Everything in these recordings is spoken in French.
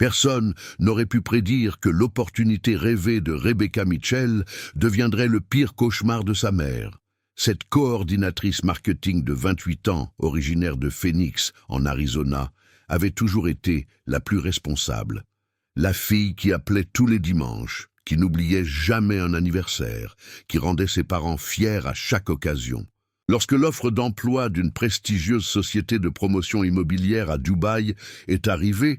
Personne n'aurait pu prédire que l'opportunité rêvée de Rebecca Mitchell deviendrait le pire cauchemar de sa mère. Cette coordinatrice marketing de 28 ans, originaire de Phoenix, en Arizona, avait toujours été la plus responsable. La fille qui appelait tous les dimanches, qui n'oubliait jamais un anniversaire, qui rendait ses parents fiers à chaque occasion. Lorsque l'offre d'emploi d'une prestigieuse société de promotion immobilière à Dubaï est arrivée,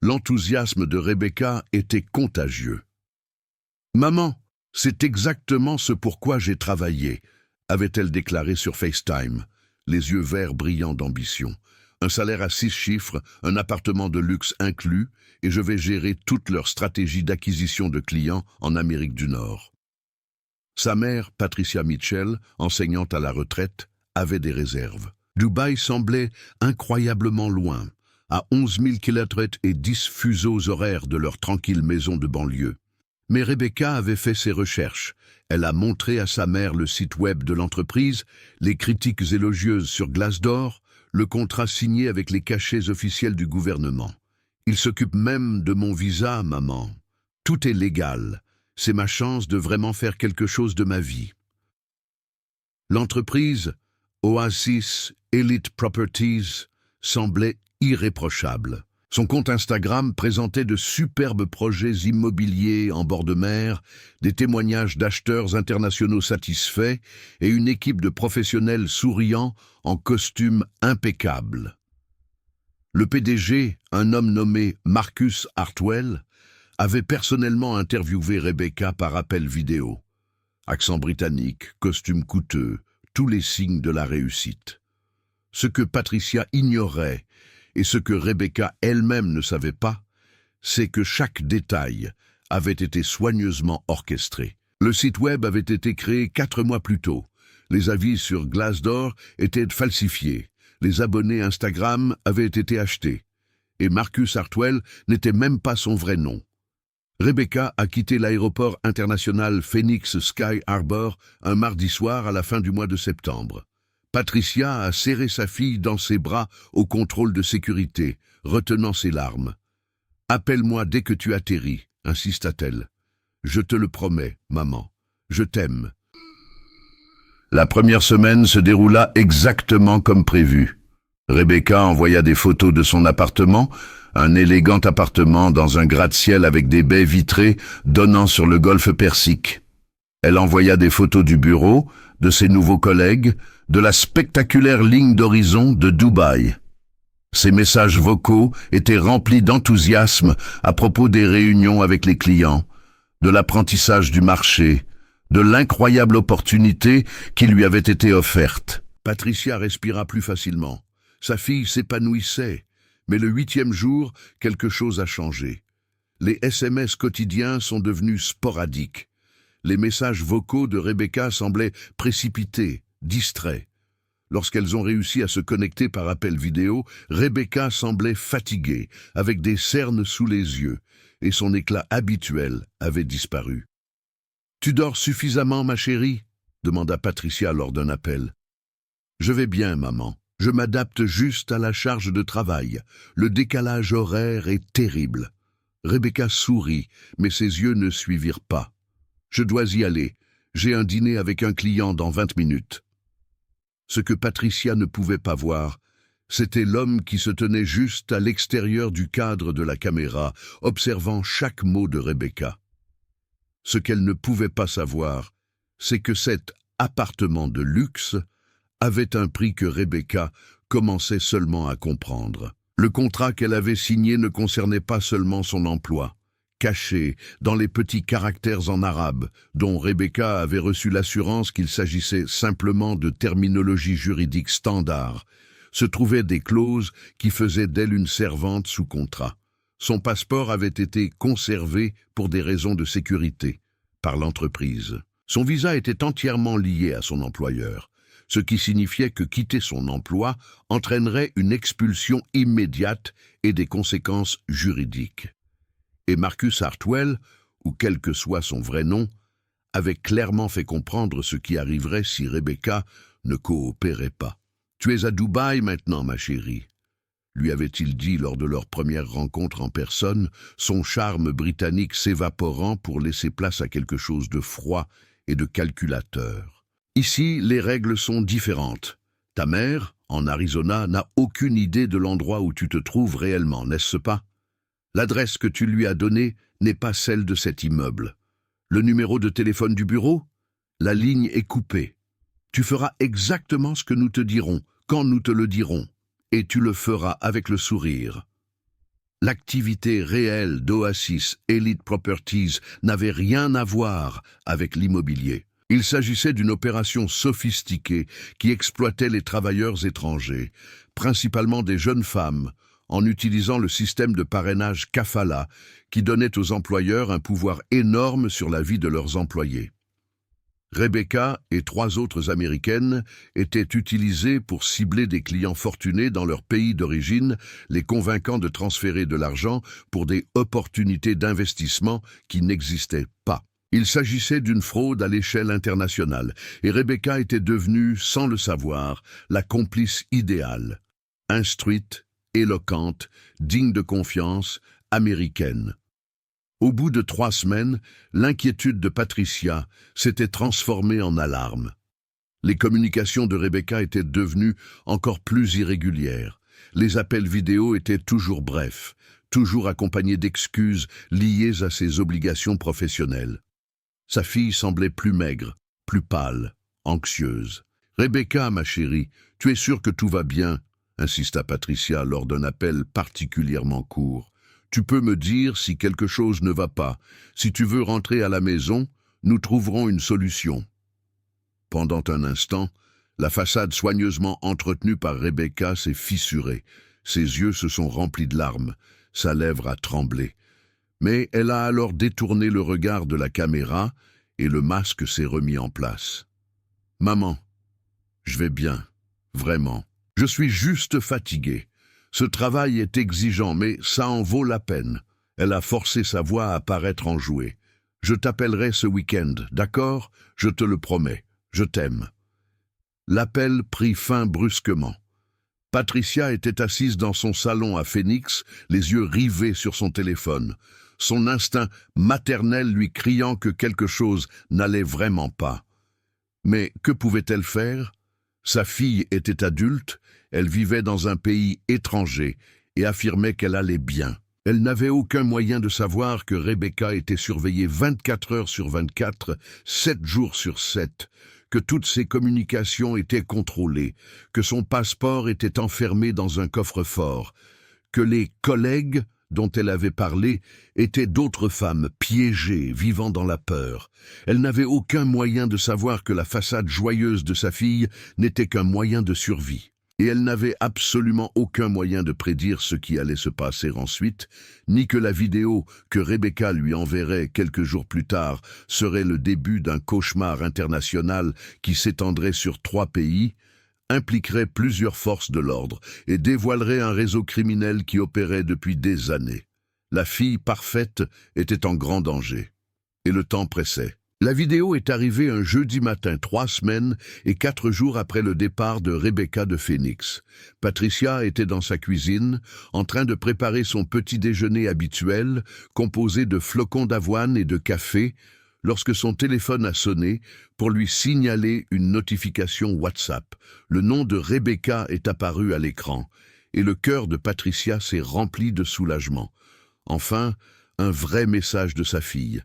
l'enthousiasme de Rebecca était contagieux. « Maman, c'est exactement ce pourquoi j'ai travaillé », avait-elle déclaré sur FaceTime, les yeux verts brillants d'ambition. Un salaire à 6 chiffres, un appartement de luxe inclus, et je vais gérer toute leur stratégie d'acquisition de clients en Amérique du Nord. Sa mère, Patricia Mitchell, enseignante à la retraite, avait des réserves. Dubaï semblait incroyablement loin, à 11 000 km et 10 fuseaux horaires de leur tranquille maison de banlieue. Mais Rebecca avait fait ses recherches. Elle a montré à sa mère le site web de l'entreprise, les critiques élogieuses sur Glassdoor, le contrat signé avec les cachets officiels du gouvernement. « Il s'occupe même de mon visa, maman. Tout est légal. C'est ma chance de vraiment faire quelque chose de ma vie. » L'entreprise, Oasis Elite Properties, semblait irréprochable. Son compte Instagram présentait de superbes projets immobiliers en bord de mer, des témoignages d'acheteurs internationaux satisfaits et une équipe de professionnels souriants en costume impeccable. Le PDG, un homme nommé Marcus Hartwell, avait personnellement interviewé Rebecca par appel vidéo. Accent britannique, costume coûteux, tous les signes de la réussite. Ce que Patricia ignorait, et ce que Rebecca elle-même ne savait pas, c'est que chaque détail avait été soigneusement orchestré. Le site web avait été créé 4 mois plus tôt. Les avis sur Glassdoor étaient falsifiés. Les abonnés Instagram avaient été achetés. Et Marcus Hartwell n'était même pas son vrai nom. Rebecca a quitté l'aéroport international Phoenix Sky Harbor un mardi soir à la fin du mois de septembre. Patricia a serré sa fille dans ses bras au contrôle de sécurité, retenant ses larmes. « Appelle-moi dès que tu atterris », insista-t-elle. « Je te le promets, maman. Je t'aime. » La première semaine se déroula exactement comme prévu. Rebecca envoya des photos de son appartement, un élégant appartement dans un gratte-ciel avec des baies vitrées donnant sur le golfe Persique. Elle envoya des photos du bureau, de ses nouveaux collègues, de la spectaculaire ligne d'horizon de Dubaï. Ses messages vocaux étaient remplis d'enthousiasme à propos des réunions avec les clients, de l'apprentissage du marché, de l'incroyable opportunité qui lui avait été offerte. Patricia respira plus facilement. Sa fille s'épanouissait, mais le 8e jour, quelque chose a changé. Les SMS quotidiens sont devenus sporadiques. Les messages vocaux de Rebecca semblaient précipités, distraits. Lorsqu'elles ont réussi à se connecter par appel vidéo, Rebecca semblait fatiguée, avec des cernes sous les yeux, et son éclat habituel avait disparu. « Tu dors suffisamment, ma chérie ?» demanda Patricia lors d'un appel. « Je vais bien, maman. Je m'adapte juste à la charge de travail. Le décalage horaire est terrible. » Rebecca sourit, mais ses yeux ne suivirent pas. « Je dois y aller. J'ai un dîner avec un client dans 20 minutes. » Ce que Patricia ne pouvait pas voir, c'était l'homme qui se tenait juste à l'extérieur du cadre de la caméra, observant chaque mot de Rebecca. Ce qu'elle ne pouvait pas savoir, c'est que cet appartement de luxe avait un prix que Rebecca commençait seulement à comprendre. Le contrat qu'elle avait signé ne concernait pas seulement son emploi. Caché dans les petits caractères en arabe, dont Rebecca avait reçu l'assurance qu'il s'agissait simplement de terminologie juridique standard, se trouvaient des clauses qui faisaient d'elle une servante sous contrat. Son passeport avait été conservé pour des raisons de sécurité par l'entreprise. Son visa était entièrement lié à son employeur, ce qui signifiait que quitter son emploi entraînerait une expulsion immédiate et des conséquences juridiques. Et Marcus Hartwell, ou quel que soit son vrai nom, avait clairement fait comprendre ce qui arriverait si Rebecca ne coopérait pas. « Tu es à Dubaï maintenant, ma chérie. lui avait-il dit lors de leur première rencontre en personne, son charme britannique s'évaporant pour laisser place à quelque chose de froid et de calculateur. Ici, les règles sont différentes. Ta mère, en Arizona, n'a aucune idée de l'endroit où tu te trouves réellement, n'est-ce pas? L'adresse que tu lui as donnée n'est pas celle de cet immeuble. Le numéro de téléphone du bureau? La ligne est coupée. Tu feras exactement ce que nous te dirons, quand nous te le dirons, et tu le feras avec le sourire. L'activité réelle d'Oasis Elite Properties n'avait rien à voir avec l'immobilier. Il s'agissait d'une opération sophistiquée qui exploitait les travailleurs étrangers, principalement des jeunes femmes, en utilisant le système de parrainage Kafala qui donnait aux employeurs un pouvoir énorme sur la vie de leurs employés. Rebecca et 3 autres Américaines étaient utilisées pour cibler des clients fortunés dans leur pays d'origine, les convainquant de transférer de l'argent pour des opportunités d'investissement qui n'existaient pas. Il s'agissait d'une fraude à l'échelle internationale, et Rebecca était devenue, sans le savoir, la complice idéale. Instruite, éloquente, digne de confiance, américaine. Au bout de 3 semaines, l'inquiétude de Patricia s'était transformée en alarme. Les communications de Rebecca étaient devenues encore plus irrégulières. Les appels vidéo étaient toujours brefs, toujours accompagnés d'excuses liées à ses obligations professionnelles. Sa fille semblait plus maigre, plus pâle, anxieuse. « Rebecca, ma chérie, tu es sûre que tout va bien ?» insista Patricia lors d'un appel particulièrement court. « Tu peux me dire si quelque chose ne va pas. Si tu veux rentrer à la maison, nous trouverons une solution. » Pendant un instant, la façade soigneusement entretenue par Rebecca s'est fissurée. Ses yeux se sont remplis de larmes, sa lèvre a tremblé. Mais elle a alors détourné le regard de la caméra et le masque s'est remis en place. « Maman, je vais bien, vraiment. Je suis juste fatiguée. Ce travail est exigeant, mais ça en vaut la peine. » Elle a forcé sa voix à paraître enjouée. « Je t'appellerai ce week-end, d'accord? Je te le promets. Je t'aime. » L'appel prit fin brusquement. Patricia était assise dans son salon à Phoenix, les yeux rivés sur son téléphone, son instinct maternel lui criant que quelque chose n'allait vraiment pas. Mais que pouvait-elle faire? Sa fille était adulte, elle vivait dans un pays étranger et affirmait qu'elle allait bien. Elle n'avait aucun moyen de savoir que Rebecca était surveillée 24 heures sur 24, 7 jours sur 7, que toutes ses communications étaient contrôlées, que son passeport était enfermé dans un coffre-fort, que les collègues dont elle avait parlé étaient d'autres femmes piégées, vivant dans la peur. Elle n'avait aucun moyen de savoir que la façade joyeuse de sa fille n'était qu'un moyen de survie. Et elle n'avait absolument aucun moyen de prédire ce qui allait se passer ensuite, ni que la vidéo que Rebecca lui enverrait quelques jours plus tard serait le début d'un cauchemar international qui s'étendrait sur 3 pays, impliquerait plusieurs forces de l'ordre et dévoilerait un réseau criminel qui opérait depuis des années. La fille parfaite était en grand danger. Et le temps pressait. La vidéo est arrivée un jeudi matin, 3 semaines et 4 jours après le départ de Rebecca de Phoenix. Patricia était dans sa cuisine, en train de préparer son petit déjeuner habituel, composé de flocons d'avoine et de café, lorsque son téléphone a sonné pour lui signaler une notification WhatsApp. Le nom de Rebecca est apparu à l'écran, et le cœur de Patricia s'est rempli de soulagement. Enfin, un vrai message de sa fille.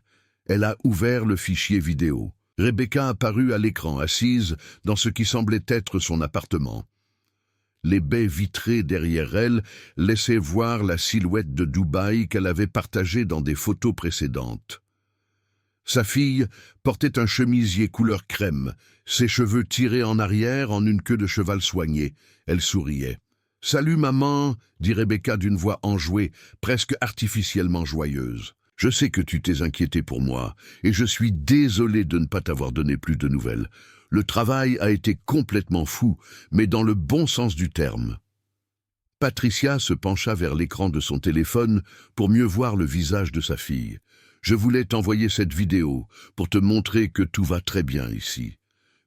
Elle a ouvert le fichier vidéo. Rebecca apparut à l'écran, assise dans ce qui semblait être son appartement. Les baies vitrées derrière elle laissaient voir la silhouette de Dubaï qu'elle avait partagée dans des photos précédentes. Sa fille portait un chemisier couleur crème, ses cheveux tirés en arrière en une queue de cheval soignée. Elle souriait. « Salut maman !» dit Rebecca d'une voix enjouée, presque artificiellement joyeuse. « Je sais que tu t'es inquiétée pour moi, et je suis désolée de ne pas t'avoir donné plus de nouvelles. Le travail a été complètement fou, mais dans le bon sens du terme. » Patricia se pencha vers l'écran de son téléphone pour mieux voir le visage de sa fille. « Je voulais t'envoyer cette vidéo pour te montrer que tout va très bien ici.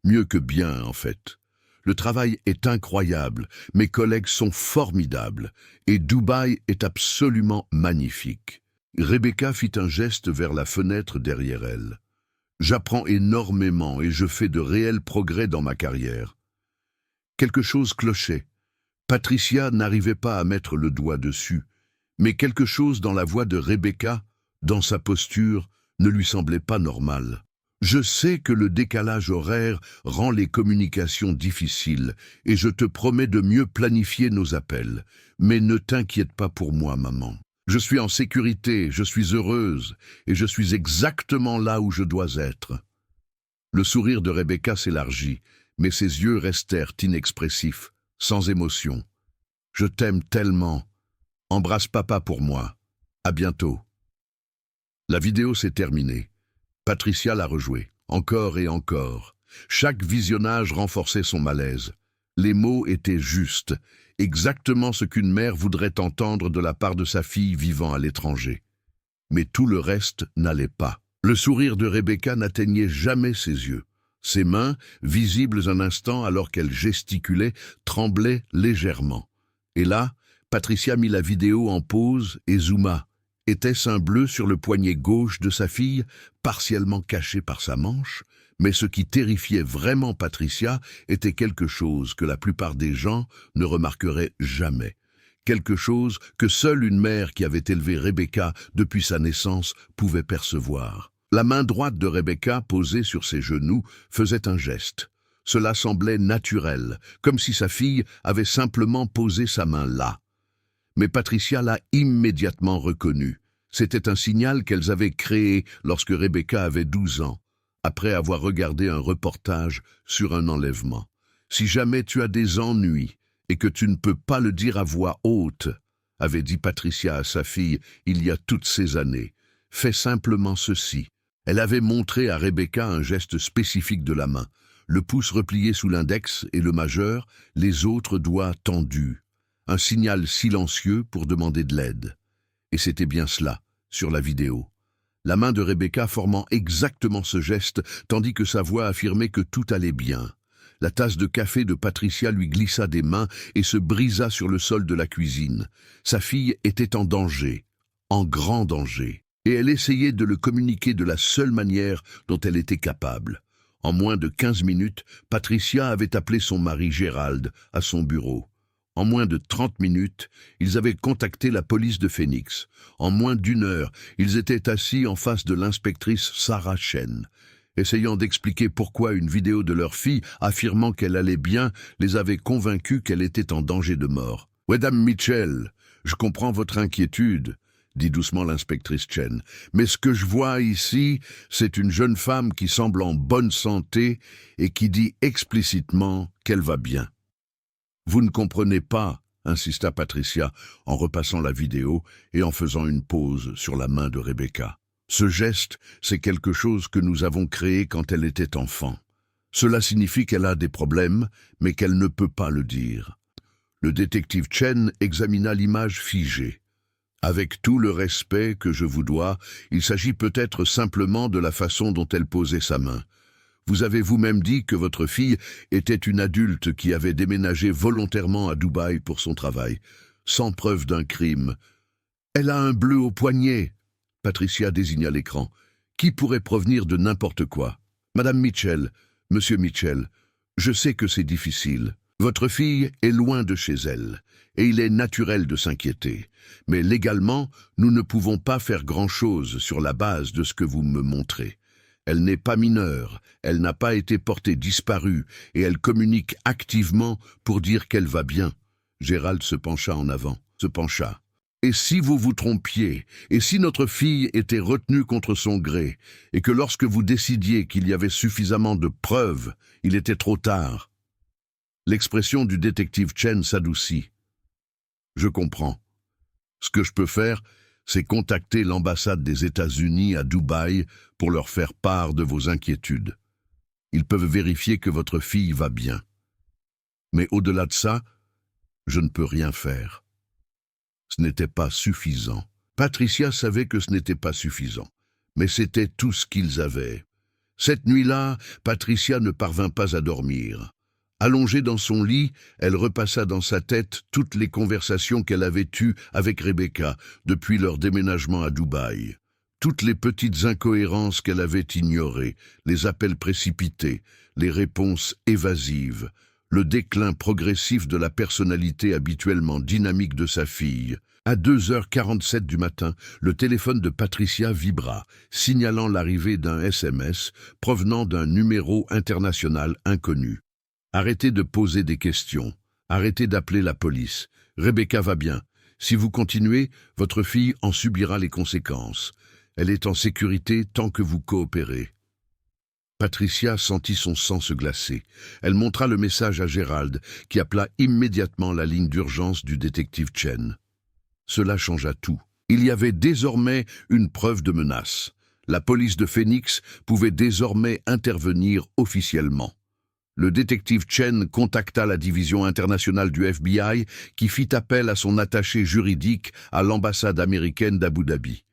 Mieux que bien, en fait. Le travail est incroyable, mes collègues sont formidables, et Dubaï est absolument magnifique. Rebecca fit un geste vers la fenêtre derrière elle. J'apprends énormément et je fais de réels progrès dans ma carrière. Quelque chose clochait. Patricia n'arrivait pas à mettre le doigt dessus, mais quelque chose dans la voix de Rebecca, dans sa posture, ne lui semblait pas normal. Je sais que le décalage horaire rend les communications difficiles et je te promets de mieux planifier nos appels. Mais ne t'inquiète pas pour moi, maman. Je suis en sécurité, je suis heureuse et je suis exactement là où je dois être. Le sourire de Rebecca s'élargit, mais ses yeux restèrent inexpressifs, sans émotion. Je t'aime tellement. Embrasse papa pour moi. À bientôt. La vidéo s'est terminée. Patricia l'a rejouée, encore et encore. Chaque visionnage renforçait son malaise. Les mots étaient justes, exactement ce qu'une mère voudrait entendre de la part de sa fille vivant à l'étranger. Mais tout le reste n'allait pas. Le sourire de Rebecca n'atteignait jamais ses yeux. Ses mains, visibles un instant alors qu'elle gesticulait, tremblaient légèrement. Et là, Patricia mit la vidéo en pause et zooma. Était-ce un bleu sur le poignet gauche de sa fille, partiellement caché par sa manche? Mais ce qui terrifiait vraiment Patricia était quelque chose que la plupart des gens ne remarqueraient jamais. Quelque chose que seule une mère qui avait élevé Rebecca depuis sa naissance pouvait percevoir. La main droite de Rebecca, posée sur ses genoux, faisait un geste. Cela semblait naturel, comme si sa fille avait simplement posé sa main là. Mais Patricia l'a immédiatement reconnu. C'était un signal qu'elles avaient créé lorsque Rebecca avait 12 ans, après avoir regardé un reportage sur un enlèvement. Si jamais tu as des ennuis et que tu ne peux pas le dire à voix haute, avait dit Patricia à sa fille il y a toutes ces années, fais simplement ceci. Elle avait montré à Rebecca un geste spécifique de la main, le pouce replié sous l'index et le majeur, les autres doigts tendus. Un signal silencieux pour demander de l'aide. Et c'était bien cela, sur la vidéo. La main de Rebecca formant exactement ce geste, tandis que sa voix affirmait que tout allait bien. La tasse de café de Patricia lui glissa des mains et se brisa sur le sol de la cuisine. Sa fille était en danger, en grand danger, et elle essayait de le communiquer de la seule manière dont elle était capable. En moins de 15 minutes, Patricia avait appelé son mari Gérald à son bureau. En moins de 30 minutes, ils avaient contacté la police de Phoenix. En moins d'une heure, ils étaient assis en face de l'inspectrice Sarah Chen, essayant d'expliquer pourquoi une vidéo de leur fille affirmant qu'elle allait bien les avait convaincus qu'elle était en danger de mort. « Madame Mitchell, je comprends votre inquiétude, » dit doucement l'inspectrice Chen. « Mais ce que je vois ici, c'est une jeune femme qui semble en bonne santé et qui dit explicitement qu'elle va bien. » « Vous ne comprenez pas, » insista Patricia en repassant la vidéo et en faisant une pause sur la main de Rebecca. « Ce geste, c'est quelque chose que nous avons créé quand elle était enfant. Cela signifie qu'elle a des problèmes, mais qu'elle ne peut pas le dire. » Le détective Chen examina l'image figée. « Avec tout le respect que je vous dois, il s'agit peut-être simplement de la façon dont elle posait sa main. Vous avez vous-même dit que votre fille était une adulte qui avait déménagé volontairement à Dubaï pour son travail, sans preuve d'un crime. Elle a un bleu au poignet. » Patricia désigna l'écran. « Qui pourrait provenir de n'importe quoi. Madame Mitchell, Monsieur Mitchell, je sais que c'est difficile. Votre fille est loin de chez elle, et il est naturel de s'inquiéter. Mais légalement, nous ne pouvons pas faire grand-chose sur la base de ce que vous me montrez. Elle n'est pas mineure, elle n'a pas été portée disparue, et elle communique activement pour dire qu'elle va bien. » Gérald se pencha en avant, se pencha. « Et si vous vous trompiez, et si notre fille était retenue contre son gré, et que lorsque vous décidiez qu'il y avait suffisamment de preuves, il était trop tard. » L'expression du détective Chen s'adoucit. « Je comprends. Ce que je peux faire, c'est contacter l'ambassade des États-Unis à Dubaï pour leur faire part de vos inquiétudes. Ils peuvent vérifier que votre fille va bien. Mais au-delà de ça, je ne peux rien faire. » Ce n'était pas suffisant. Patricia savait que ce n'était pas suffisant, mais c'était tout ce qu'ils avaient. Cette nuit-là, Patricia ne parvint pas à dormir. Allongée dans son lit, elle repassa dans sa tête toutes les conversations qu'elle avait eues avec Rebecca depuis leur déménagement à Dubaï. Toutes les petites incohérences qu'elle avait ignorées, les appels précipités, les réponses évasives, le déclin progressif de la personnalité habituellement dynamique de sa fille. À 2h47 du matin, le téléphone de Patricia vibra, signalant l'arrivée d'un SMS provenant d'un numéro international inconnu. Arrêtez de poser des questions. Arrêtez d'appeler la police. Rebecca va bien. Si vous continuez, votre fille en subira les conséquences. Elle est en sécurité tant que vous coopérez. Patricia sentit son sang se glacer. Elle montra le message à Gérald, qui appela immédiatement la ligne d'urgence du détective Chen. Cela changea tout. Il y avait désormais une preuve de menace. La police de Phoenix pouvait désormais intervenir officiellement. Le détective Chen contacta la division internationale du FBI qui fit appel à son attaché juridique à l'ambassade américaine d'Abu Dhabi.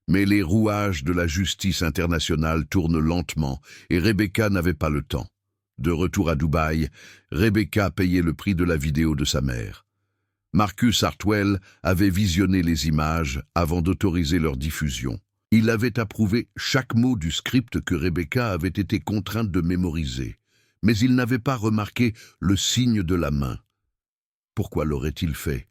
Mais les rouages de la justice internationale tournent lentement et Rebecca n'avait pas le temps. De retour à Dubaï, Rebecca payait le prix de la vidéo de sa mère. Marcus Hartwell avait visionné les images avant d'autoriser leur diffusion. Il avait approuvé chaque mot du script que Rebecca avait été contrainte de mémoriser. Mais il n'avait pas remarqué le signe de la main. Pourquoi l'aurait-il fait?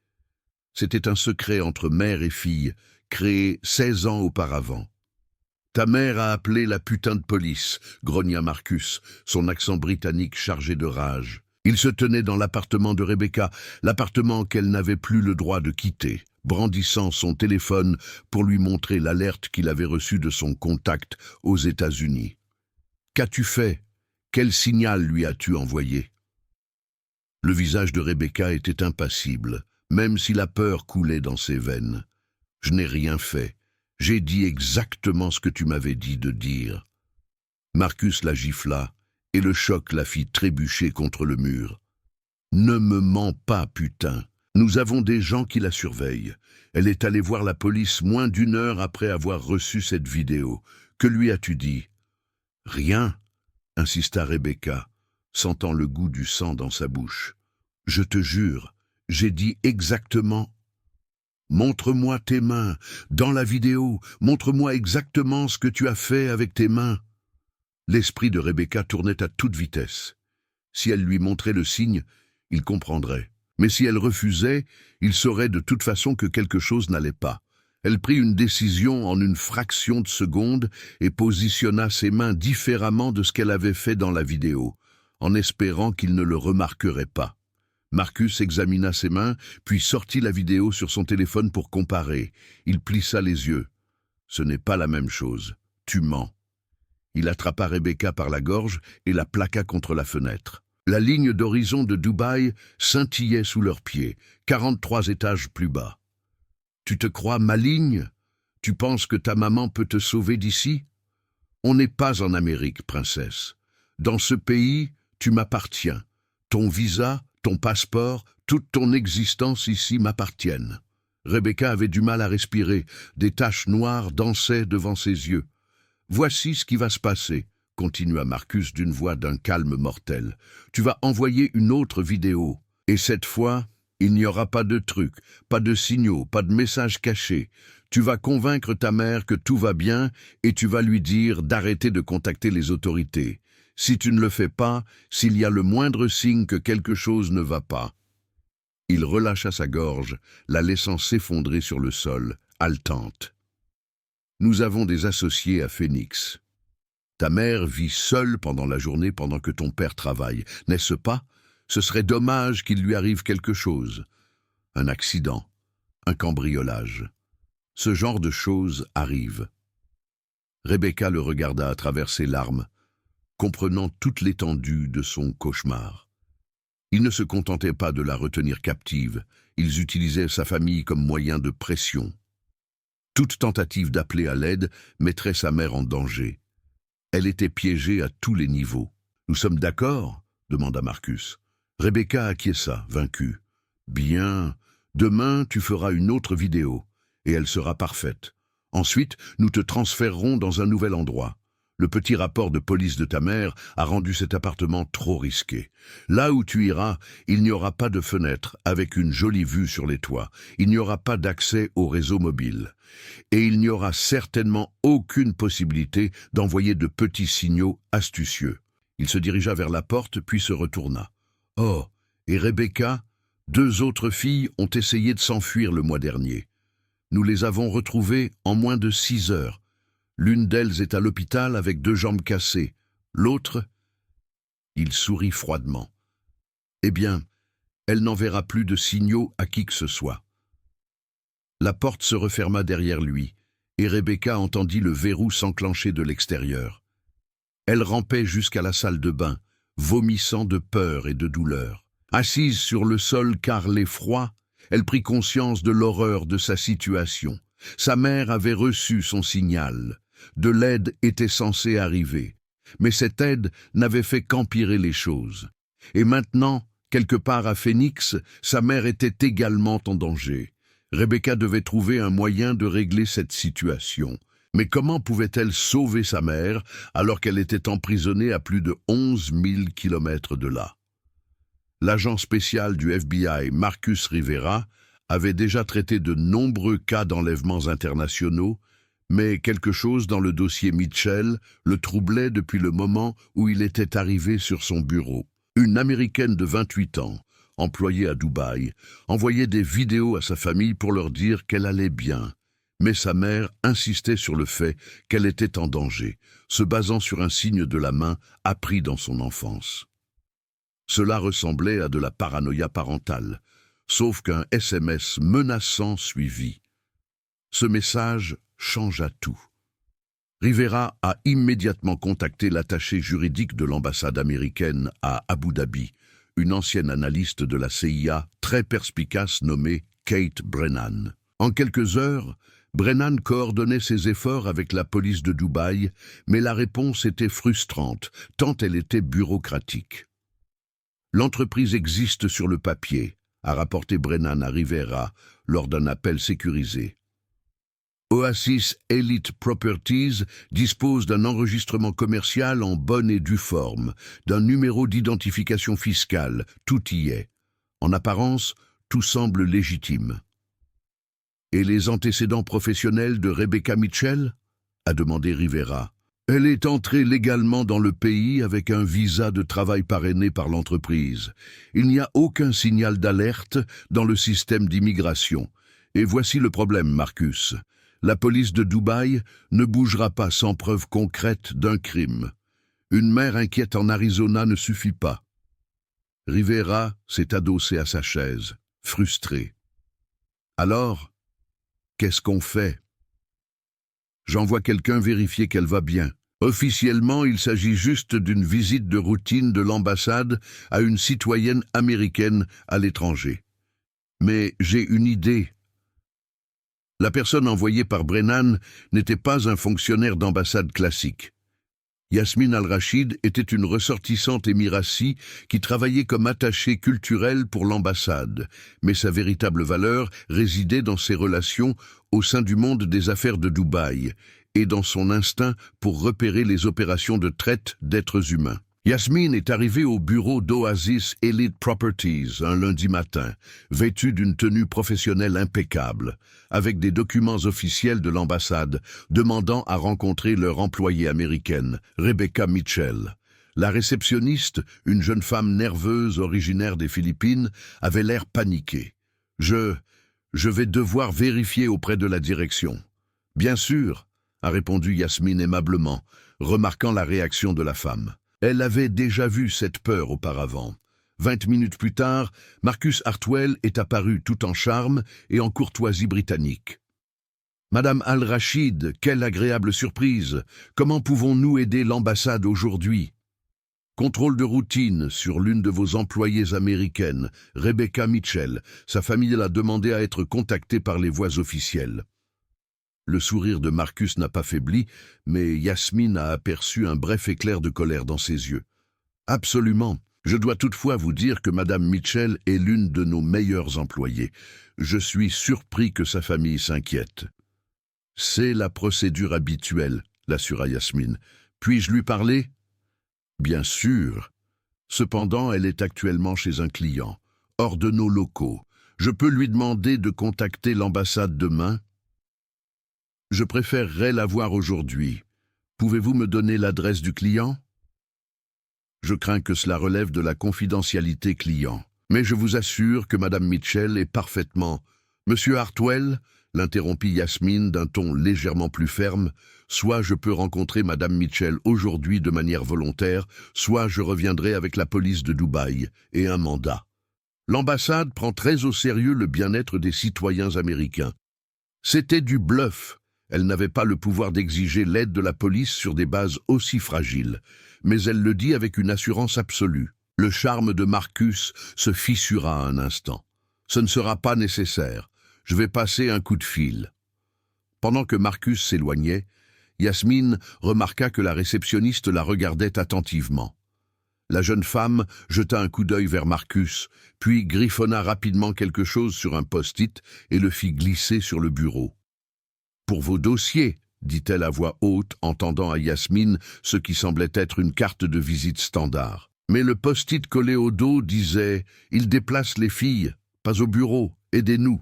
C'était un secret entre mère et fille, créé 16 ans auparavant. « Ta mère a appelé la putain de police », grogna Marcus, son accent britannique chargé de rage. Il se tenait dans l'appartement de Rebecca, l'appartement qu'elle n'avait plus le droit de quitter, brandissant son téléphone pour lui montrer l'alerte qu'il avait reçue de son contact aux États-Unis. « Qu'as-tu fait ? Quel signal lui as-tu envoyé ?» Le visage de Rebecca était impassible, même si la peur coulait dans ses veines. « Je n'ai rien fait. J'ai dit exactement ce que tu m'avais dit de dire. » Marcus la gifla, et le choc la fit trébucher contre le mur. « Ne me mens pas, putain. Nous avons des gens qui la surveillent. Elle est allée voir la police moins d'1 heure après avoir reçu cette vidéo. Que lui as-tu dit ?»« Rien, » insista Rebecca, sentant le goût du sang dans sa bouche. « Je te jure, j'ai dit exactement... » « Montre-moi tes mains, dans la vidéo, montre-moi exactement ce que tu as fait avec tes mains. » L'esprit de Rebecca tournait à toute vitesse. Si elle lui montrait le signe, il comprendrait. Mais si elle refusait, il saurait de toute façon que quelque chose n'allait pas. Elle prit une décision en une fraction de seconde et positionna ses mains différemment de ce qu'elle avait fait dans la vidéo, en espérant qu'il ne le remarquerait pas. Marcus examina ses mains, puis sortit la vidéo sur son téléphone pour comparer. Il plissa les yeux. « Ce n'est pas la même chose. Tu mens. » Il attrapa Rebecca par la gorge et la plaqua contre la fenêtre. La ligne d'horizon de Dubaï scintillait sous leurs pieds, 43 étages plus bas. « Tu te crois maligne? Tu penses que ta maman peut te sauver d'ici? On n'est pas en Amérique, princesse. Dans ce pays, tu m'appartiens. Ton visa, ton passeport, toute ton existence ici m'appartiennent. » Rebecca avait du mal à respirer. Des taches noires dansaient devant ses yeux. « Voici ce qui va se passer, » continua Marcus d'une voix d'un calme mortel. « Tu vas envoyer une autre vidéo. Et cette fois, il n'y aura pas de trucs, pas de signaux, pas de messages cachés. Tu vas convaincre ta mère que tout va bien et tu vas lui dire d'arrêter de contacter les autorités. Si tu ne le fais pas, s'il y a le moindre signe que quelque chose ne va pas. » Il relâcha sa gorge, la laissant s'effondrer sur le sol, haletante. « Nous avons des associés à Phoenix. Ta mère vit seule pendant la journée pendant que ton père travaille, n'est-ce pas? Ce serait dommage qu'il lui arrive quelque chose. Un accident, un cambriolage. Ce genre de choses arrive. » Rebecca le regarda à travers ses larmes, comprenant toute l'étendue de son cauchemar. Ils ne se contentaient pas de la retenir captive, ils utilisaient sa famille comme moyen de pression. Toute tentative d'appeler à l'aide mettrait sa mère en danger. Elle était piégée à tous les niveaux. « Nous sommes d'accord ?» demanda Marcus. Rebecca acquiesça, vaincue. « Bien, demain tu feras une autre vidéo, et elle sera parfaite. Ensuite, nous te transférerons dans un nouvel endroit. Le petit rapport de police de ta mère a rendu cet appartement trop risqué. Là où tu iras, il n'y aura pas de fenêtre avec une jolie vue sur les toits. Il n'y aura pas d'accès au réseau mobile. Et il n'y aura certainement aucune possibilité d'envoyer de petits signaux astucieux. Il se dirigea vers la porte, puis se retourna. Oh, et Rebecca, 2 autres filles ont essayé de s'enfuir le mois dernier. Nous les avons retrouvées en moins de 6 heures. L'une d'elles est à l'hôpital avec 2 jambes cassées. L'autre, il sourit froidement. Eh bien, elle n'enverra plus de signaux à qui que ce soit. La porte se referma derrière lui, et Rebecca entendit le verrou s'enclencher de l'extérieur. Elle rampait jusqu'à la salle de bain, vomissant de peur et de douleur. Assise sur le sol carrelé froid, elle prit conscience de l'horreur de sa situation. Sa mère avait reçu son signal. De l'aide était censée arriver. Mais cette aide n'avait fait qu'empirer les choses. Et maintenant, quelque part à Phoenix, sa mère était également en danger. Rebecca devait trouver un moyen de régler cette situation. Mais comment pouvait-elle sauver sa mère alors qu'elle était emprisonnée à plus de 11 000 kilomètres de là? L'agent spécial du FBI, Marcus Rivera, avait déjà traité de nombreux cas d'enlèvements internationaux, mais quelque chose dans le dossier Mitchell le troublait depuis le moment où il était arrivé sur son bureau. Une Américaine de 28 ans, employée à Dubaï, envoyait des vidéos à sa famille pour leur dire qu'elle allait bien. Mais sa mère insistait sur le fait qu'elle était en danger, se basant sur un signe de la main appris dans son enfance. Cela ressemblait à de la paranoïa parentale, sauf qu'un SMS menaçant suivit. Ce message changea tout. Rivera a immédiatement contacté l'attaché juridique de l'ambassade américaine à Abu Dhabi, une ancienne analyste de la CIA très perspicace nommée Kate Brennan. En quelques heures, Brennan coordonnait ses efforts avec la police de Dubaï, mais la réponse était frustrante, tant elle était bureaucratique. L'entreprise existe sur le papier, a rapporté Brennan à Rivera lors d'un appel sécurisé. Oasis Elite Properties dispose d'un enregistrement commercial en bonne et due forme, d'un numéro d'identification fiscale, tout y est. En apparence, tout semble légitime. Et les antécédents professionnels de Rebecca Mitchell? A demandé Rivera. Elle est entrée légalement dans le pays avec un visa de travail parrainé par l'entreprise. Il n'y a aucun signal d'alerte dans le système d'immigration. Et voici le problème, Marcus. La police de Dubaï ne bougera pas sans preuve concrète d'un crime. Une mère inquiète en Arizona ne suffit pas. Rivera s'est adossé à sa chaise, frustré. Alors, qu'est-ce qu'on fait? J'envoie quelqu'un vérifier qu'elle va bien. Officiellement, il s'agit juste d'une visite de routine de l'ambassade à une citoyenne américaine à l'étranger. Mais j'ai une idée. La personne envoyée par Brennan n'était pas un fonctionnaire d'ambassade classique. Yasmine Al-Rachid était une ressortissante émirassie qui travaillait comme attachée culturelle pour l'ambassade, mais sa véritable valeur résidait dans ses relations au sein du monde des affaires de Dubaï et dans son instinct pour repérer les opérations de traite d'êtres humains. Yasmine est arrivée au bureau d'Oasis Elite Properties un lundi matin, vêtue d'une tenue professionnelle impeccable, avec des documents officiels de l'ambassade demandant à rencontrer leur employée américaine, Rebecca Mitchell. La réceptionniste, une jeune femme nerveuse originaire des Philippines, avait l'air paniquée. « Je vais devoir vérifier auprès de la direction. »« Bien sûr », a répondu Yasmine aimablement, remarquant la réaction de la femme. Elle avait déjà vu cette peur auparavant. 20 minutes plus tard, Marcus Hartwell est apparu tout en charme et en courtoisie britannique. « Madame Al-Rachid, quelle agréable surprise! Comment pouvons-nous aider l'ambassade aujourd'hui ?» Contrôle de routine sur l'une de vos employées américaines, Rebecca Mitchell. Sa famille l'a demandé à être contactée par les voies officielles. Le sourire de Marcus n'a pas faibli, mais Yasmine a aperçu un bref éclair de colère dans ses yeux. « Absolument. Je dois toutefois vous dire que Madame Mitchell est l'une de nos meilleures employées. Je suis surpris que sa famille s'inquiète. »« C'est la procédure habituelle, » l'assura Yasmine. Puis-je lui parler? Bien sûr. Cependant, elle est actuellement chez un client, hors de nos locaux. Je peux lui demander de contacter l'ambassade demain? Je préférerais la voir aujourd'hui. Pouvez-vous me donner l'adresse du client? Je crains que cela relève de la confidentialité client. Mais je vous assure que Madame Mitchell est parfaitement... Monsieur Hartwell, l'interrompit Yasmine d'un ton légèrement plus ferme, soit je peux rencontrer Madame Mitchell aujourd'hui de manière volontaire, soit je reviendrai avec la police de Dubaï et un mandat. L'ambassade prend très au sérieux le bien-être des citoyens américains. C'était du bluff. Elle n'avait pas le pouvoir d'exiger l'aide de la police sur des bases aussi fragiles, mais elle le dit avec une assurance absolue. Le charme de Marcus se fissura un instant. Ce ne sera pas nécessaire. Je vais passer un coup de fil. Pendant que Marcus s'éloignait, Yasmine remarqua que la réceptionniste la regardait attentivement. La jeune femme jeta un coup d'œil vers Marcus, puis griffonna rapidement quelque chose sur un post-it et le fit glisser sur le bureau. « Pour vos dossiers », dit-elle à voix haute en tendant à Yasmine ce qui semblait être une carte de visite standard. Mais le post-it collé au dos disait « Il déplace les filles, pas au bureau, aidez-nous ».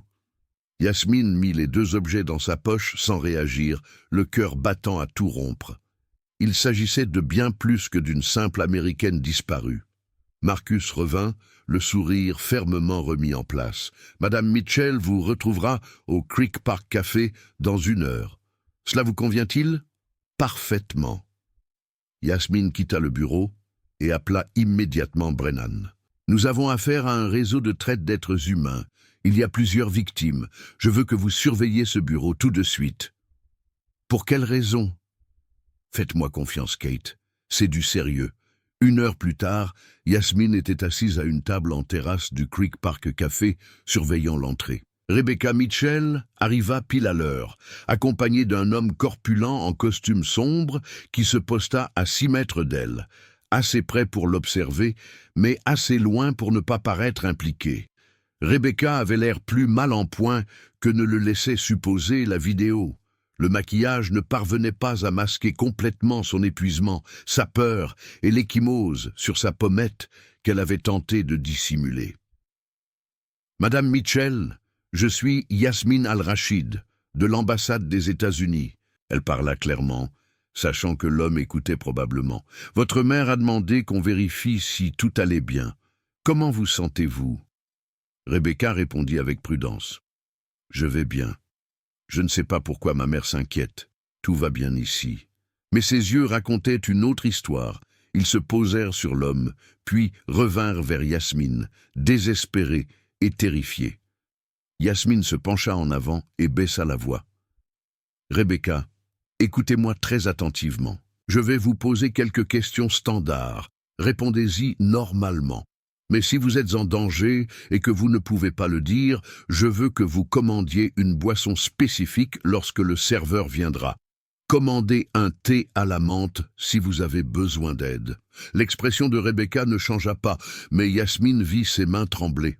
Yasmine mit les deux objets dans sa poche sans réagir, le cœur battant à tout rompre. Il s'agissait de bien plus que d'une simple Américaine disparue. Marcus revint, le sourire fermement remis en place. « Madame Mitchell vous retrouvera au Creek Park Café dans 1 heure. Cela vous convient-il? » « Parfaitement. » Yasmine quitta le bureau et appela immédiatement Brennan. « Nous avons affaire à un réseau de traite d'êtres humains. Il y a plusieurs victimes. Je veux que vous surveilliez ce bureau tout de suite. »« Pour quelle raison ?»« Faites-moi confiance, Kate. C'est du sérieux. » 1 heure plus tard, Yasmine était assise à une table en terrasse du Creek Park Café, surveillant l'entrée. Rebecca Mitchell arriva pile à l'heure, accompagnée d'un homme corpulent en costume sombre qui se posta à 6 mètres d'elle, assez près pour l'observer, mais assez loin pour ne pas paraître impliqué. Rebecca avait l'air plus mal en point que ne le laissait supposer la vidéo. Le maquillage ne parvenait pas à masquer complètement son épuisement, sa peur et l'ecchymose sur sa pommette qu'elle avait tenté de dissimuler. « Madame Mitchell, je suis Yasmine Al-Rachid, de l'ambassade des États-Unis. » Elle parla clairement, sachant que l'homme écoutait probablement. « Votre mère a demandé qu'on vérifie si tout allait bien. Comment vous sentez-vous » Rebecca répondit avec prudence. « Je vais bien. Je ne sais pas pourquoi ma mère s'inquiète. Tout va bien ici. » Mais ses yeux racontaient une autre histoire. Ils se posèrent sur l'homme, puis revinrent vers Yasmine, désespérés et terrifiés. Yasmine se pencha en avant et baissa la voix. « Rebecca, écoutez-moi très attentivement. Je vais vous poser quelques questions standards. Répondez-y normalement. Mais si vous êtes en danger et que vous ne pouvez pas le dire, je veux que vous commandiez une boisson spécifique lorsque le serveur viendra. Commandez un thé à la menthe si vous avez besoin d'aide. » L'expression de Rebecca ne changea pas, mais Yasmine vit ses mains trembler.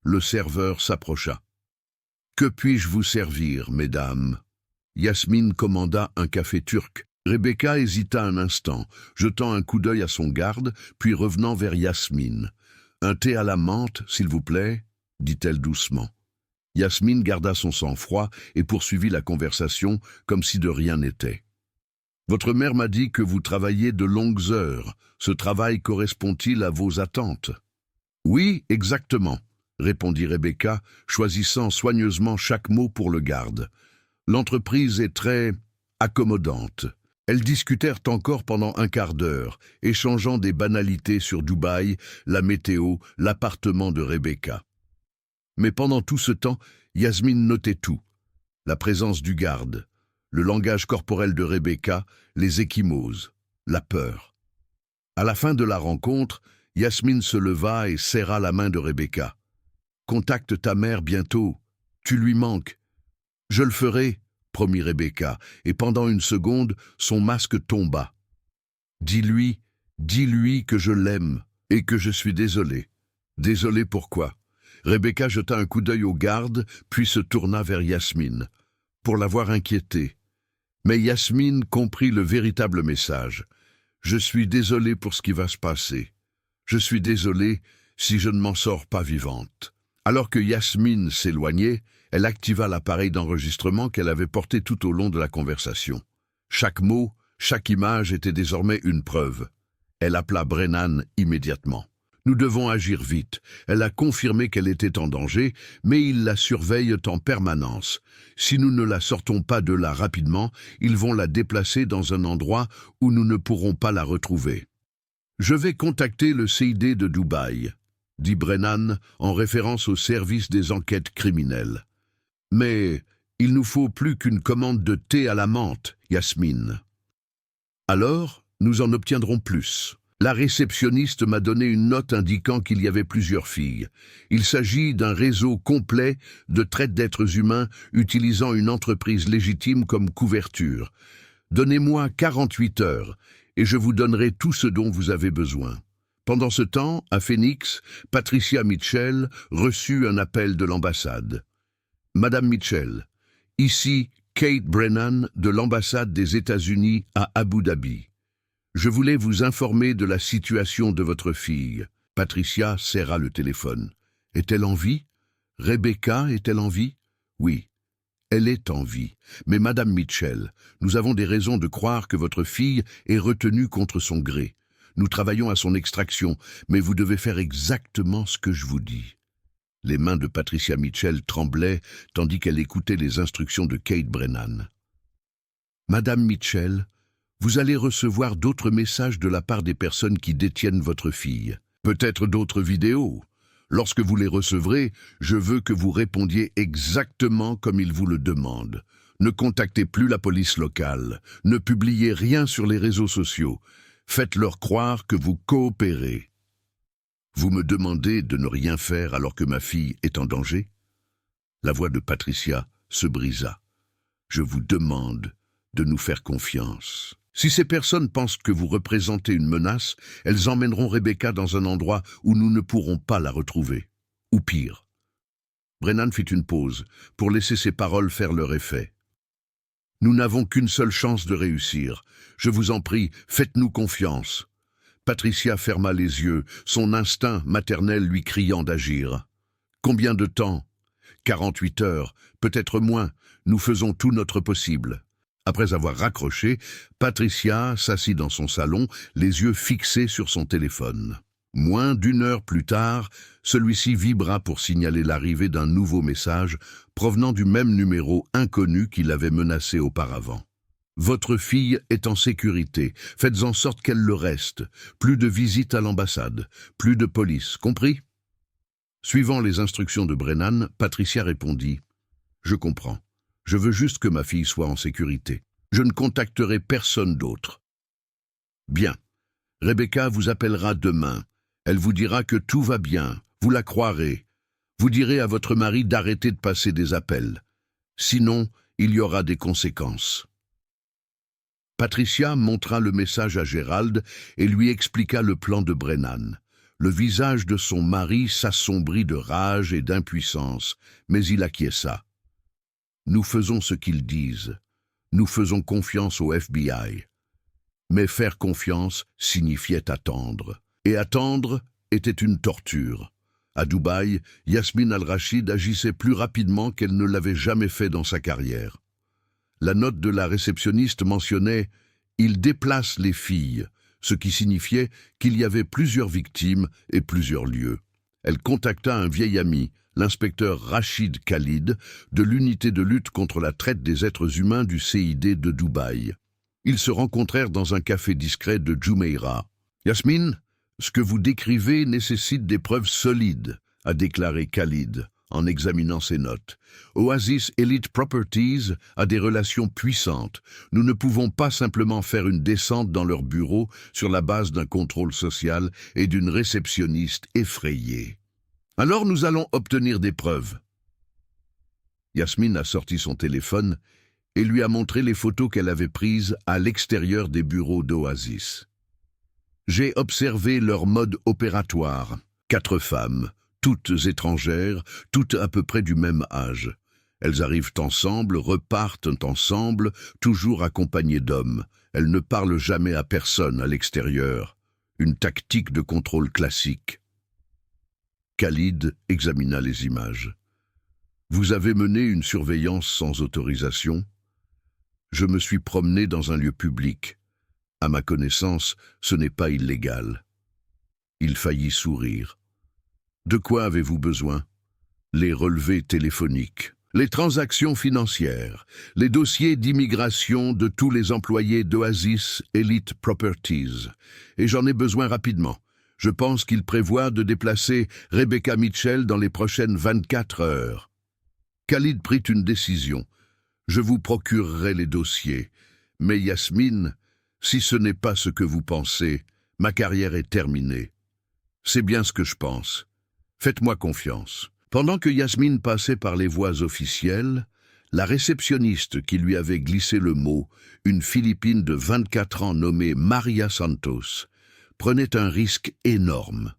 Le serveur s'approcha. « Que puis-je vous servir, mesdames ?» Yasmine commanda un café turc. Rebecca hésita un instant, jetant un coup d'œil à son garde, puis revenant vers Yasmine. « Un thé à la menthe, s'il vous plaît » dit-elle doucement. Yasmine garda son sang-froid et poursuivit la conversation comme si de rien n'était. « Votre mère m'a dit que vous travaillez de longues heures. Ce travail correspond-il à vos attentes ?»« Oui, exactement, » répondit Rebecca, choisissant soigneusement chaque mot pour le garde. « L'entreprise est très accommodante. » Elles discutèrent encore pendant un quart d'heure, échangeant des banalités sur Dubaï, la météo, l'appartement de Rebecca. Mais pendant tout ce temps, Yasmine notait tout. La présence du garde, le langage corporel de Rebecca, les ecchymoses, la peur. À la fin de la rencontre, Yasmine se leva et serra la main de Rebecca. « Contacte ta mère bientôt. Tu lui manques. »« Je le ferai, » promit Rebecca, et pendant une seconde, son masque tomba. « Dis-lui que je l'aime et que je suis désolé. »« Désolé pourquoi ?» Rebecca jeta un coup d'œil au garde, puis se tourna vers Yasmine, pour l'avoir inquiétée. Mais Yasmine comprit le véritable message. Je suis désolé pour ce qui va se passer. Je suis désolé si je ne m'en sors pas vivante. » Alors que Yasmine s'éloignait, elle activa l'appareil d'enregistrement qu'elle avait porté tout au long de la conversation. Chaque mot, chaque image était désormais une preuve. Elle appela Brennan immédiatement. « Nous devons agir vite. » Elle a confirmé qu'elle était en danger, mais ils la surveillent en permanence. Si nous ne la sortons pas de là rapidement, ils vont la déplacer dans un endroit où nous ne pourrons pas la retrouver. « Je vais contacter le CID de Dubaï, » dit Brennan en référence au service des enquêtes criminelles. « Mais il nous faut plus qu'une commande de thé à la menthe, Yasmine. » « Alors, nous en obtiendrons plus. » La réceptionniste m'a donné une note indiquant qu'il y avait plusieurs filles. Il s'agit d'un réseau complet de traite d'êtres humains utilisant une entreprise légitime comme couverture. Donnez-moi 48 heures et je vous donnerai tout ce dont vous avez besoin. Pendant ce temps, à Phoenix, Patricia Mitchell reçut un appel de l'ambassade. « Madame Mitchell, ici Kate Brennan de l'ambassade des États-Unis à Abu Dhabi. Je voulais vous informer de la situation de votre fille. » Patricia serra le téléphone. « Est-elle en vie? Rebecca est-elle en vie? » « Oui, elle est en vie. Mais Madame Mitchell, nous avons des raisons de croire que votre fille est retenue contre son gré. Nous travaillons à son extraction, mais vous devez faire exactement ce que je vous dis. » Les mains de Patricia Mitchell tremblaient tandis qu'elle écoutait les instructions de Kate Brennan. « Madame Mitchell, vous allez recevoir d'autres messages de la part des personnes qui détiennent votre fille. Peut-être d'autres vidéos. Lorsque vous les recevrez, je veux que vous répondiez exactement comme ils vous le demandent. Ne contactez plus la police locale. Ne publiez rien sur les réseaux sociaux. Faites-leur croire que vous coopérez. Vous me demandez de ne rien faire alors que ma fille est en danger? » La voix de Patricia se brisa. « Je vous demande de nous faire confiance. Si ces personnes pensent que vous représentez une menace, elles emmèneront Rebecca dans un endroit où nous ne pourrons pas la retrouver. Ou pire. » Brennan fit une pause pour laisser ses paroles faire leur effet. « Nous n'avons qu'une seule chance de réussir. Je vous en prie, faites-nous confiance. » Patricia ferma les yeux, son instinct maternel lui criant d'agir. « Combien de temps? 48 heures, peut-être moins. Nous faisons tout notre possible. » Après avoir raccroché, Patricia s'assit dans son salon, les yeux fixés sur son téléphone. Moins d'une heure plus tard, celui-ci vibra pour signaler l'arrivée d'un nouveau message provenant du même numéro inconnu qui l'avait menacé auparavant. « Votre fille est en sécurité. Faites en sorte qu'elle le reste. Plus de visites à l'ambassade. Plus de police. Compris ?» Suivant les instructions de Brennan, Patricia répondit « Je comprends. Je veux juste que ma fille soit en sécurité. Je ne contacterai personne d'autre. » « Bien. Rebecca vous appellera demain. Elle vous dira que tout va bien. Vous la croirez. Vous direz à votre mari d'arrêter de passer des appels. Sinon, il y aura des conséquences. » Patricia montra le message à Gérald et lui expliqua le plan de Brennan. Le visage de son mari s'assombrit de rage et d'impuissance, mais il acquiesça. « Nous faisons ce qu'ils disent. Nous faisons confiance au FBI. » Mais faire confiance signifiait attendre. Et attendre était une torture. À Dubaï, Yasmine Al-Rachid agissait plus rapidement qu'elle ne l'avait jamais fait dans sa carrière. La note de la réceptionniste mentionnait « Il déplace les filles », ce qui signifiait qu'il y avait plusieurs victimes et plusieurs lieux. Elle contacta un vieil ami, l'inspecteur Rachid Khalid, de l'unité de lutte contre la traite des êtres humains du CID de Dubaï. Ils se rencontrèrent dans un café discret de Jumeirah. « Yasmine, ce que vous décrivez nécessite des preuves solides », a déclaré Khalid en examinant ses notes. « Oasis Elite Properties a des relations puissantes. Nous ne pouvons pas simplement faire une descente dans leur bureau sur la base d'un contrôle social et d'une réceptionniste effrayée. Alors nous allons obtenir des preuves. » Yasmine a sorti son téléphone et lui a montré les photos qu'elle avait prises à l'extérieur des bureaux d'Oasis. « J'ai observé leur mode opératoire. 4 femmes, toutes étrangères, toutes à peu près du même âge. Elles arrivent ensemble, repartent ensemble, toujours accompagnées d'hommes. Elles ne parlent jamais à personne à l'extérieur. Une tactique de contrôle classique. Khalid examina les images. « Vous avez mené une surveillance sans autorisation ? Je me suis promené dans un lieu public. À ma connaissance, ce n'est pas illégal. » Il faillit sourire. « De quoi avez-vous besoin ? Les relevés téléphoniques, les transactions financières, les dossiers d'immigration de tous les employés d'Oasis Elite Properties. Et j'en ai besoin rapidement. Je pense qu'il prévoit de déplacer Rebecca Mitchell dans les prochaines 24 heures. » Khalid prit une décision. « Je vous procurerai les dossiers. Mais Yasmine, si ce n'est pas ce que vous pensez, ma carrière est terminée. C'est bien ce que je pense. Faites-moi confiance. » Pendant que Yasmine passait par les voies officielles, la réceptionniste qui lui avait glissé le mot, une Philippine de 24 ans nommée Maria Santos, prenait un risque énorme.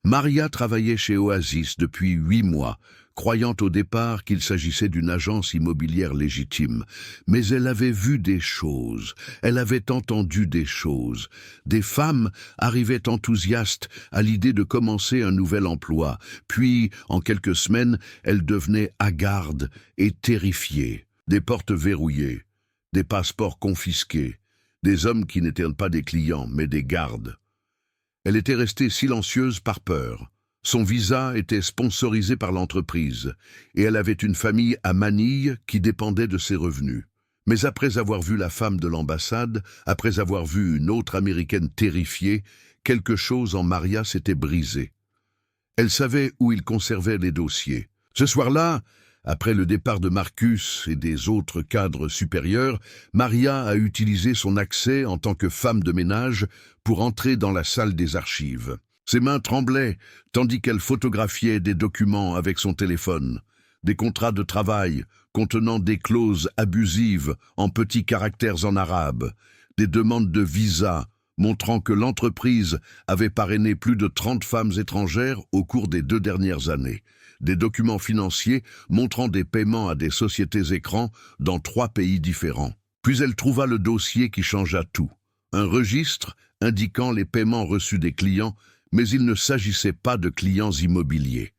Maria travaillait chez Oasis depuis 8 mois, croyant au départ qu'il s'agissait d'une agence immobilière légitime. Mais elle avait vu des choses, elle avait entendu des choses. Des femmes arrivaient enthousiastes à l'idée de commencer un nouvel emploi, puis, en quelques semaines, elles devenaient hagardes et terrifiées. Des portes verrouillées, des passeports confisqués, des hommes qui n'étaient pas des clients, mais des gardes. Elle était restée silencieuse par peur. Son visa était sponsorisé par l'entreprise et elle avait une famille à Manille qui dépendait de ses revenus. Mais après avoir vu la femme de l'ambassade, après avoir vu une autre Américaine terrifiée, quelque chose en Maria s'était brisé. Elle savait où il conservait les dossiers. Ce soir-là, après le départ de Marcus et des autres cadres supérieurs, Maria a utilisé son accès en tant que femme de ménage pour entrer dans la salle des archives. Ses mains tremblaient, tandis qu'elle photographiait des documents avec son téléphone, des contrats de travail contenant des clauses abusives en petits caractères en arabe, des demandes de visa montrant que l'entreprise avait parrainé plus de 30 femmes étrangères au cours des 2 dernières années, des documents financiers montrant des paiements à des sociétés écrans dans 3 pays différents. Puis elle trouva le dossier qui changea tout, un registre indiquant les paiements reçus des clients, mais il ne s'agissait pas de clients immobiliers.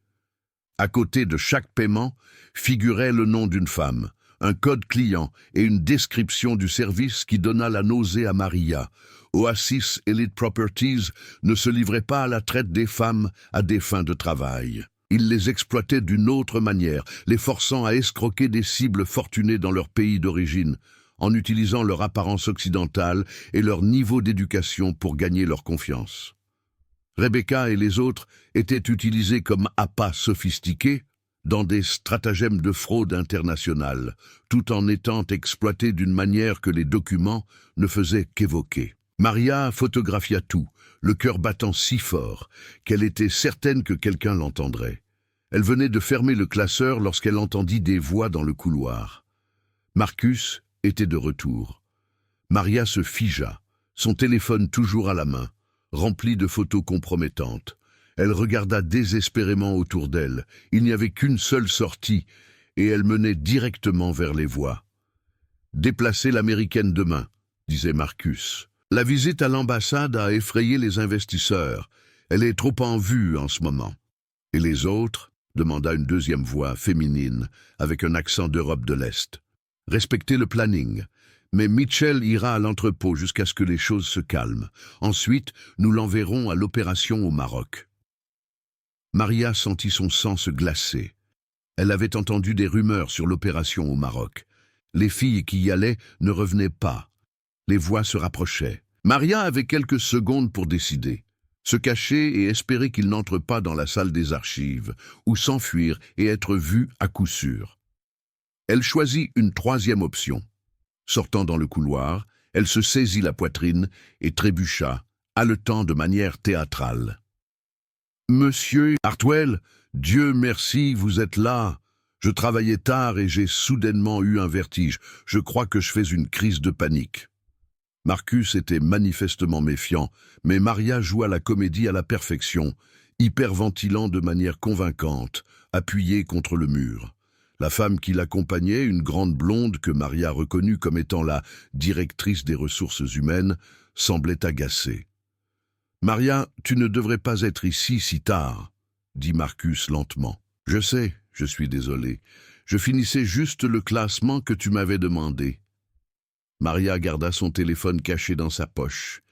À côté de chaque paiement figurait le nom d'une femme, un code client et une description du service qui donna la nausée à Maria. Oasis Elite Properties ne se livrait pas à la traite des femmes à des fins de travail. Il les exploitait d'une autre manière, les forçant à escroquer des cibles fortunées dans leur pays d'origine, en utilisant leur apparence occidentale et leur niveau d'éducation pour gagner leur confiance. Rebecca et les autres étaient utilisés comme appâts sophistiqués dans des stratagèmes de fraude internationale, tout en étant exploités d'une manière que les documents ne faisaient qu'évoquer. Maria photographia tout, le cœur battant si fort qu'elle était certaine que quelqu'un l'entendrait. Elle venait de fermer le classeur lorsqu'elle entendit des voix dans le couloir. Marcus était de retour. Maria se figea, son téléphone toujours à la main, rempli de photos compromettantes. Elle regarda désespérément autour d'elle. Il n'y avait qu'une seule sortie, et elle menait directement vers les voies. « Déplacez l'américaine demain », disait Marcus. « La visite à l'ambassade a effrayé les investisseurs. Elle est trop en vue en ce moment. » « Et les autres ?» demanda une deuxième voix féminine, avec un accent d'Europe de l'Est. « Respectez le planning. Mais Mitchell ira à l'entrepôt jusqu'à ce que les choses se calment. Ensuite, nous l'enverrons à l'opération au Maroc. » Maria sentit son sang se glacer. Elle avait entendu des rumeurs sur l'opération au Maroc. Les filles qui y allaient ne revenaient pas. Les voix se rapprochaient. Maria avait quelques secondes pour décider. Se cacher et espérer qu'il n'entre pas dans la salle des archives, ou s'enfuir et être vue à coup sûr. Elle choisit une troisième option. Sortant dans le couloir, elle se saisit la poitrine et trébucha, haletant de manière théâtrale. « Monsieur Hartwell, Dieu merci, vous êtes là. Je travaillais tard et j'ai soudainement eu un vertige. Je crois que je fais une crise de panique. » Marcus était manifestement méfiant, mais Maria joua la comédie à la perfection, hyperventilant de manière convaincante, appuyée contre le mur. La femme qui l'accompagnait, une grande blonde que Maria reconnut comme étant la directrice des ressources humaines, semblait agacée. « Maria, tu ne devrais pas être ici si tard, » dit Marcus lentement. « Je sais, je suis désolé. Je finissais juste le classement que tu m'avais demandé. » Maria garda son téléphone caché dans sa poche,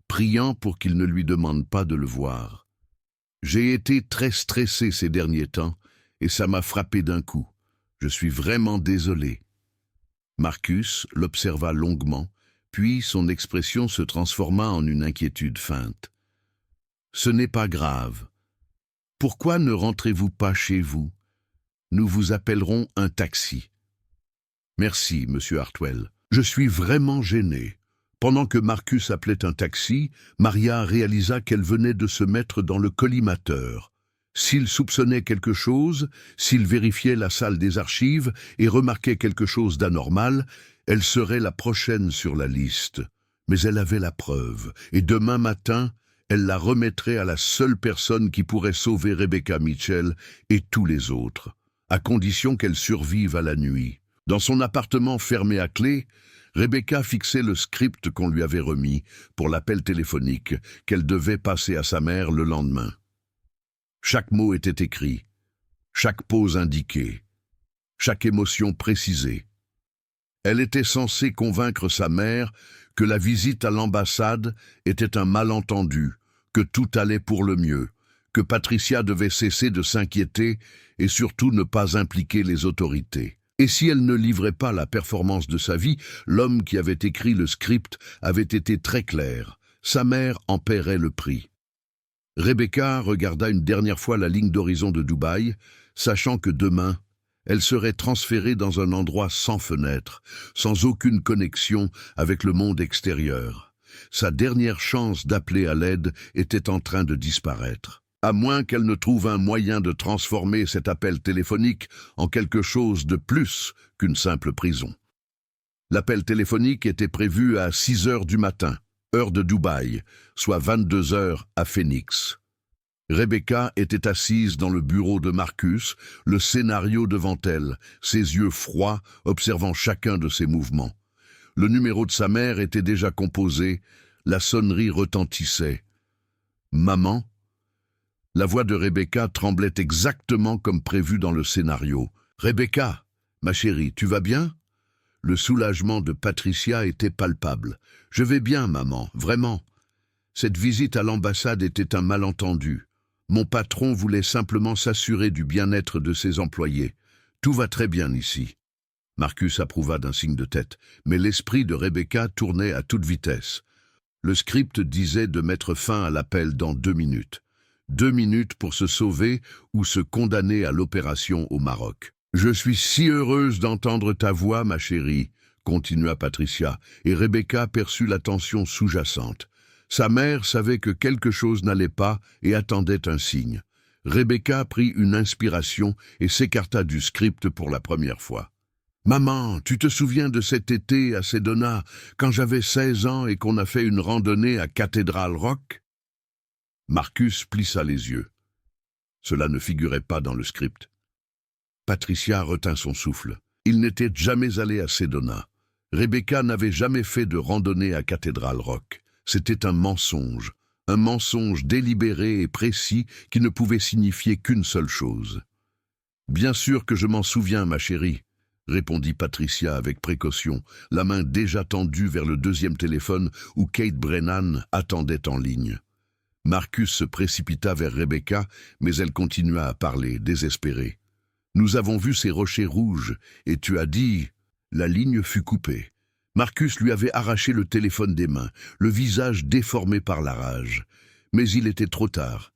priant pour qu'il ne lui demande pas de le voir. « J'ai été très stressé ces derniers temps et ça m'a frappé d'un coup. Je suis vraiment désolé. » Marcus l'observa longuement, puis son expression se transforma en une inquiétude feinte. « Ce n'est pas grave. Pourquoi ne rentrez-vous pas chez vous? Nous vous appellerons un taxi. »« Merci, monsieur Hartwell. Je suis vraiment gêné. » Pendant que Marcus appelait un taxi, Maria réalisa qu'elle venait de se mettre dans le collimateur. S'il soupçonnait quelque chose, s'il vérifiait la salle des archives et remarquait quelque chose d'anormal, elle serait la prochaine sur la liste. Mais elle avait la preuve, et demain matin, elle la remettrait à la seule personne qui pourrait sauver Rebecca Mitchell et tous les autres, à condition qu'elle survive à la nuit. Dans son appartement fermé à clé, Rebecca fixait le script qu'on lui avait remis pour l'appel téléphonique qu'elle devait passer à sa mère le lendemain. Chaque mot était écrit, chaque pause indiquée, chaque émotion précisée. Elle était censée convaincre sa mère que la visite à l'ambassade était un malentendu, que tout allait pour le mieux, que Patricia devait cesser de s'inquiéter et surtout ne pas impliquer les autorités. Et si elle ne livrait pas la performance de sa vie, l'homme qui avait écrit le script avait été très clair. Sa mère en paierait le prix. Rebecca regarda une dernière fois la ligne d'horizon de Dubaï, sachant que demain, elle serait transférée dans un endroit sans fenêtre, sans aucune connexion avec le monde extérieur. Sa dernière chance d'appeler à l'aide était en train de disparaître. À moins qu'elle ne trouve un moyen de transformer cet appel téléphonique en quelque chose de plus qu'une simple prison. L'appel téléphonique était prévu à 6 heures du matin, heure de Dubaï, soit 22 heures à Phoenix. Rebecca était assise dans le bureau de Marcus, le scénario devant elle, ses yeux froids, observant chacun de ses mouvements. Le numéro de sa mère était déjà composé, la sonnerie retentissait. « Maman ?» La voix de Rebecca tremblait exactement comme prévu dans le scénario. « Rebecca, ma chérie, tu vas bien ?» Le soulagement de Patricia était palpable. « Je vais bien, maman, vraiment. Cette visite à l'ambassade était un malentendu. Mon patron voulait simplement s'assurer du bien-être de ses employés. Tout va très bien ici. » Marcus approuva d'un signe de tête, mais l'esprit de Rebecca tournait à toute vitesse. Le script disait de mettre fin à l'appel dans 2 minutes. 2 minutes pour se sauver ou se condamner à l'opération au Maroc. « Je suis si heureuse d'entendre ta voix, ma chérie, » continua Patricia, et Rebecca perçut la tension sous-jacente. Sa mère savait que quelque chose n'allait pas et attendait un signe. Rebecca prit une inspiration et s'écarta du script pour la première fois. « Maman, tu te souviens de cet été à Sedona, quand j'avais 16 ans et qu'on a fait une randonnée à Cathedral Rock ?» Marcus plissa les yeux. Cela ne figurait pas dans le script. Patricia retint son souffle. Il n'était jamais allé à Sedona. Rebecca n'avait jamais fait de randonnée à Cathedral Rock. C'était un mensonge délibéré et précis qui ne pouvait signifier qu'une seule chose. « Bien sûr que je m'en souviens, ma chérie, » répondit Patricia avec précaution, la main déjà tendue vers le 2e téléphone où Kate Brennan attendait en ligne. Marcus se précipita vers Rebecca, mais elle continua à parler, désespérée. « Nous avons vu ces rochers rouges, et tu as dit... » La ligne fut coupée. Marcus lui avait arraché le téléphone des mains, le visage déformé par la rage. Mais il était trop tard.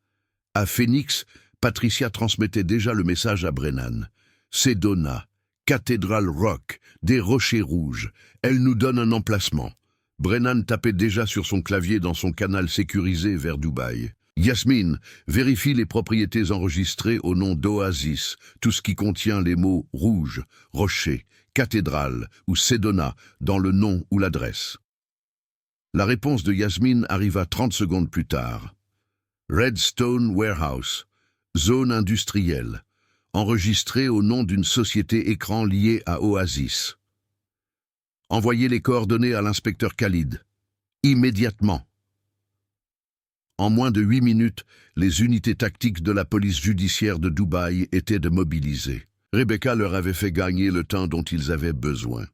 À Phoenix, Patricia transmettait déjà le message à Brennan. « Sedona, Cathedral Rock, des rochers rouges. Elle nous donne un emplacement. » Brennan tapait déjà sur son clavier dans son canal sécurisé vers Dubaï. « Yasmine, vérifie les propriétés enregistrées au nom d'Oasis, tout ce qui contient les mots rouge, rocher, cathédrale ou Sedona dans le nom ou l'adresse. » La réponse de Yasmine arriva 30 secondes plus tard. « Redstone Warehouse, zone industrielle, enregistré au nom d'une société écran liée à Oasis. Envoyez les coordonnées à l'inspecteur Khalid. Immédiatement. En moins de 8 minutes, les unités tactiques de la police judiciaire de Dubaï étaient démobilisées. Rebecca leur avait fait gagner le temps dont ils avaient besoin.